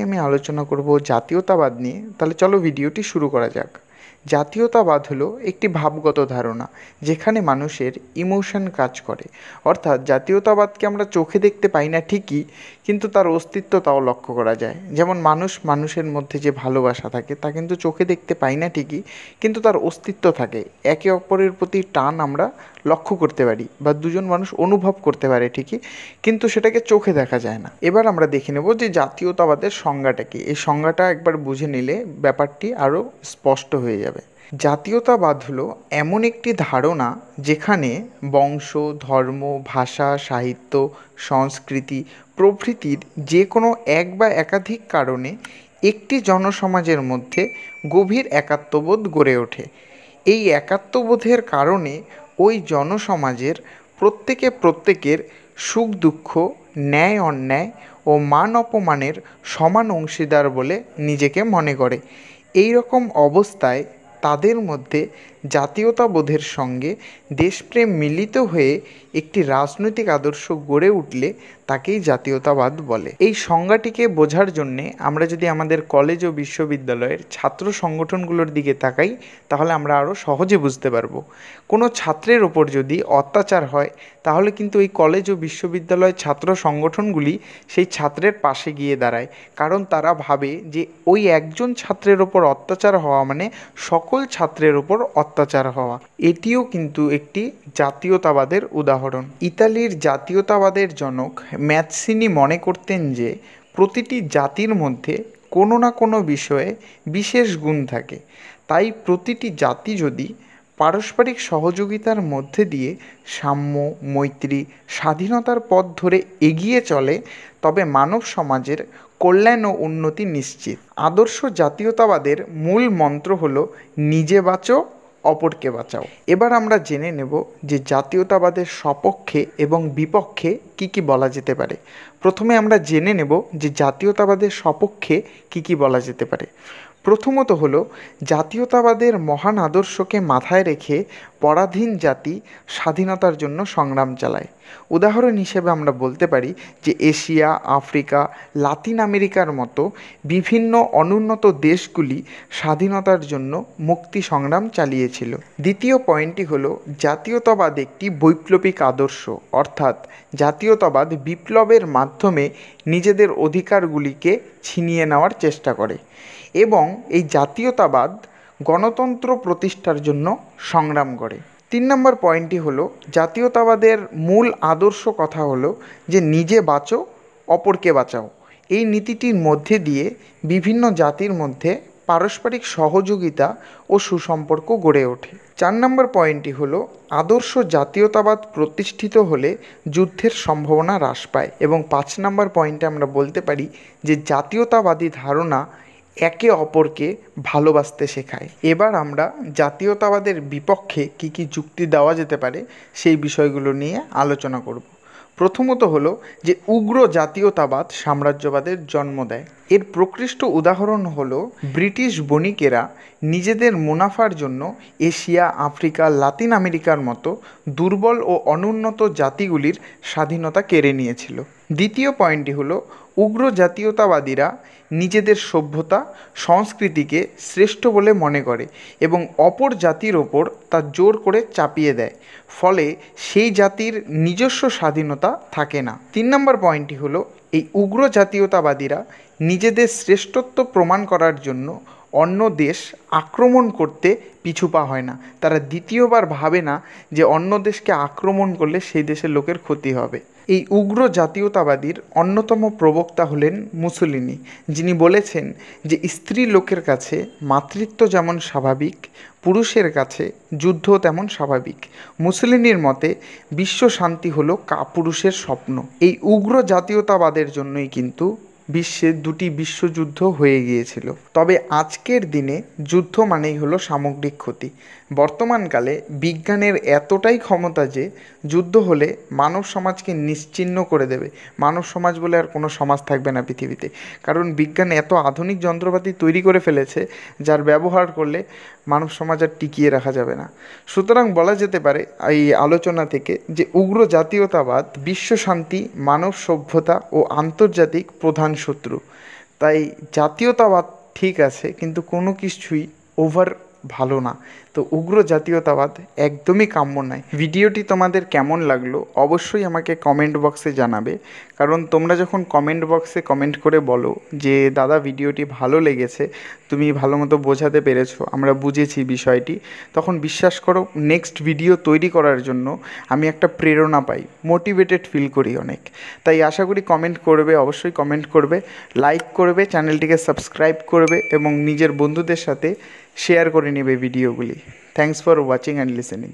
আমি আলোচনা করব জাতীয়তাবাদ নিয়ে। তাহলে চলো ভিডিওটি শুরু করা যাক। জাতীয়তাবাদ হলো একটি ভাবগত ধারণা যেখানে মানুষের ইমোশন কাজ করে। অর্থাৎ জাতীয়তাবাদকে আমরা চোখে দেখতে পাই না ঠিকই, কিন্তু তার অস্তিত্ব তাও লক্ষ্য করা যায়। যেমন মানুষের মধ্যে যে ভালোবাসা থাকে তা কিন্তু চোখে দেখতে পাই না ঠিকই, কিন্তু তার অস্তিত্ব থাকে। একে অপরের প্রতি টান আমরা লক্ষ্য করতে পারি বা দুজন মানুষ অনুভব করতে পারে ঠিকই, কিন্তু সেটাকে চোখে দেখা যায় না। এবার আমরা দেখে নেব যে জাতীয়তাবাদের সংজ্ঞাটা কী। এই সংজ্ঞাটা একবার বুঝে নিলে ব্যাপারটি আরও স্পষ্ট হয়ে যাবে। জাতীয়তাবাদ হলো এমন একটি ধারণা যেখানে বংশ, ধর্ম, ভাষা, সাহিত্য, সংস্কৃতি প্রভৃতির যে কোনো এক বা একাধিক কারণে একটি জনসমাজের মধ্যে গভীর একাত্মবোধ গড়ে ওঠে। এই একাত্মবোধের কারণে ওই জনসমাজের প্রত্যেকের সুখ দুঃখ, ন্যায় অন্যায় ও মান অপমানের সমান অংশীদার বলে নিজেকে মনে করে। এই রকম অবস্থায় তাদের মধ্যে জাতীয়তাবোধের সঙ্গে দেশপ্রেম মিলিত হয়ে একটি রাজনৈতিক আদর্শ গড়ে উঠলে তাকেই জাতীয়তাবাদ বলে। এই সংজ্ঞাটিকে বোঝার জন্যে আমরা যদি আমাদের কলেজ ও বিশ্ববিদ্যালয়ের ছাত্র সংগঠনগুলোর দিকে তাকাই, তাহলে আমরা আরও সহজে বুঝতে পারবো। কোনো ছাত্রের ওপর যদি অত্যাচার হয়, তাহলে কিন্তু এই কলেজ ও বিশ্ববিদ্যালয়ের ছাত্র সংগঠনগুলি সেই ছাত্রের পাশে গিয়ে দাঁড়ায়। কারণ তারা ভাবে যে ওই একজন ছাত্রের ওপর অত্যাচার হওয়া মানে সকল ছাত্রের ওপর অত্যাচার হওয়া। এটিও কিন্তু একটি জাতীয়তাবাদের উদাহরণ। ইতালির জাতীয়তাবাদের জনক ম্যাৎসিনি মনে করতেন যে প্রতিটি জাতির মধ্যে কোনো না কোনো বিষয়ে বিশেষ গুণ থাকে। তাই প্রতিটি জাতি যদি পারস্পরিক সহযোগিতার মধ্যে দিয়ে সাম্য, মৈত্রী, স্বাধীনতার পথ ধরে এগিয়ে চলে, তবে মানব সমাজের কল্যাণ ও উন্নতি নিশ্চিত। আদর্শ জাতীয়তাবাদের মূল মন্ত্র হলো নিজে বাঁচো, অপরকে বাঁচাও। এবার আমরা জেনে নেব যে জাতীয়তাবাদের সপক্ষে এবং বিপক্ষে কী কী বলা যেতে পারে। প্রথমে আমরা জেনে নেব যে জাতীয়তাবাদের সপক্ষে কী কী বলা যেতে পারে। প্রথমত হলো জাতীয়তাবাদের মহান আদর্শকে মাথায় রেখে পরাধীন জাতি স্বাধীনতার জন্য সংগ্রাম চালায়। উদাহরণ হিসেবে আমরা বলতে পারি যে এশিয়া, আফ্রিকা, লাতিন আমেরিকার মতো বিভিন্ন অনুন্নত দেশগুলি স্বাধীনতার জন্য মুক্তি সংগ্রাম চালিয়েছিল। দ্বিতীয় পয়েন্টটি হলো জাতীয়তাবাদ একটি বৈপ্লবিক আদর্শ, অর্থাৎ জাতীয়তাবাদ বিপ্লবের মাধ্যমে নিজেদের অধিকারগুলিকে ছিনিয়ে নেওয়ার চেষ্টা করে এবং এই জাতীয়তাবাদ গণতন্ত্র প্রতিষ্ঠার জন্য সংগ্রাম করে। 3 নম্বর পয়েন্টটি হলো জাতীয়তাবাদের মূল আদর্শ কথা হলো যে নিজে বাঁচো, অপরকে বাঁচাও। এই নীতিটির মধ্যে দিয়ে বিভিন্ন জাতির মধ্যে পারস্পরিক সহযোগিতা ও সুসম্পর্ক গড়ে ওঠে। 4 নম্বর পয়েন্টটি হলো আদর্শ জাতীয়তাবাদ প্রতিষ্ঠিত হলে যুদ্ধের সম্ভাবনা হ্রাস পায় এবং 5 নম্বর পয়েন্টে আমরা বলতে পারি যে জাতীয়তাবাদী ধারণা একে অপরকে ভালোবাসতে শেখায়। এবার আমরা জাতীয়তাবাদের বিপক্ষে কী কী যুক্তি দেওয়া যেতে পারে সেই বিষয়গুলো নিয়ে আলোচনা করব। প্রথমত হলো যে উগ্র জাতীয়তাবাদ সাম্রাজ্যবাদের জন্ম দেয়। এর প্রকৃষ্ট উদাহরণ হলো ব্রিটিশ বণিকেরা নিজেদের মুনাফার জন্য এশিয়া, আফ্রিকা, লাতিন আমেরিকার মতো দুর্বল ও অনুন্নত জাতিগুলির স্বাধীনতা কেড়ে নিয়েছিল। দ্বিতীয় পয়েন্টটি হলো উগ্র জাতীয়তাবাদীরা নিজেদের সভ্যতা, সংস্কৃতিকে শ্রেষ্ঠ বলে মনে করে এবং অপর জাতির ওপর তা জোর করে চাপিয়ে দেয়, ফলে সেই জাতির নিজস্ব স্বাধীনতা থাকে না। 3 নম্বর পয়েন্টটি হলো এই উগ্র জাতীয়তাবাদীরা নিজেদের শ্রেষ্ঠত্ব প্রমাণ করার জন্য অন্য দেশ আক্রমণ করতে পিছু পা হয় না। তারা দ্বিতীয়বার ভাবে না যে অন্য দেশকে আক্রমণ করলে সেই দেশের লোকের ক্ষতি হবে। এই উগ্র জাতীয়তাবাদীর অন্যতম প্রবক্তা হলেন মুসোলিনি, যিনি বলেছেন যে স্ত্রী লোকের কাছে মাতৃত্ব যেমন স্বাভাবিক, পুরুষের কাছে যুদ্ধ তেমন স্বাভাবিক। মুসোলিনির মতে বিশ্ব শান্তি হলো কাপুরুষের স্বপ্ন। এই উগ্র জাতীয়তাবাদের জন্যই কিন্তু বিশ্বে 2টি বিশ্বযুদ্ধ হয়ে গিয়েছিল। তবে আজকের দিনে যুদ্ধ মানেই হলো সামগ্রিক ক্ষতি। বর্তমানকালে বিজ্ঞানের এতটাই ক্ষমতা যে যুদ্ধ হলে মানব সমাজকে নিশ্চিহ্ন করে দেবে। মানব সমাজ বলে আর কোনো সমাজ থাকবে না পৃথিবীতে, কারণ বিজ্ঞান এত আধুনিক যন্ত্রপাতি তৈরি করে ফেলেছে যার ব্যবহার করলে মানব সমাজ আর টিকিয়ে রাখা যাবে না। সুতরাং বলা যেতে পারে এই আলোচনা থেকে যে উগ্র জাতীয়তাবাদ বিশ্ব শান্তি, মানব সভ্যতা ও আন্তর্জাতিক প্রধান শত্রু। তাই জাতীয়তাবাদ ঠিক আছে, কিন্তু কোনো কিছুই ওভার ভালো না। তো উগ্র জাতীয়তাবাদ একদমই কাম্য নয়। ভিডিওটি তোমাদের কেমন লাগলো অবশ্যই আমাকে কমেন্ট বক্সে জানাবে, কারণ তোমরা যখন কমেন্ট বক্সে কমেন্ট করে বলো যে দাদা ভিডিওটি ভালো লেগেছে, তুমি ভালো মতো বোঝাতে পেরেছো, আমরা বুঝেছি বিষয়টি, তখন বিশ্বাস করো নেক্সট ভিডিও তৈরি করার জন্য আমি একটা প্রেরণা পাই, মোটিভেটেড ফিল করি অনেক। তাই আশা করি কমেন্ট করবে, অবশ্যই কমেন্ট করবে, লাইক করবে, চ্যানেলটিকে সাবস্ক্রাইব করবে এবং নিজের বন্ধুদের সাথে শেয়ার করে নেবে ভিডিওগুলি। Thanks for watching and listening.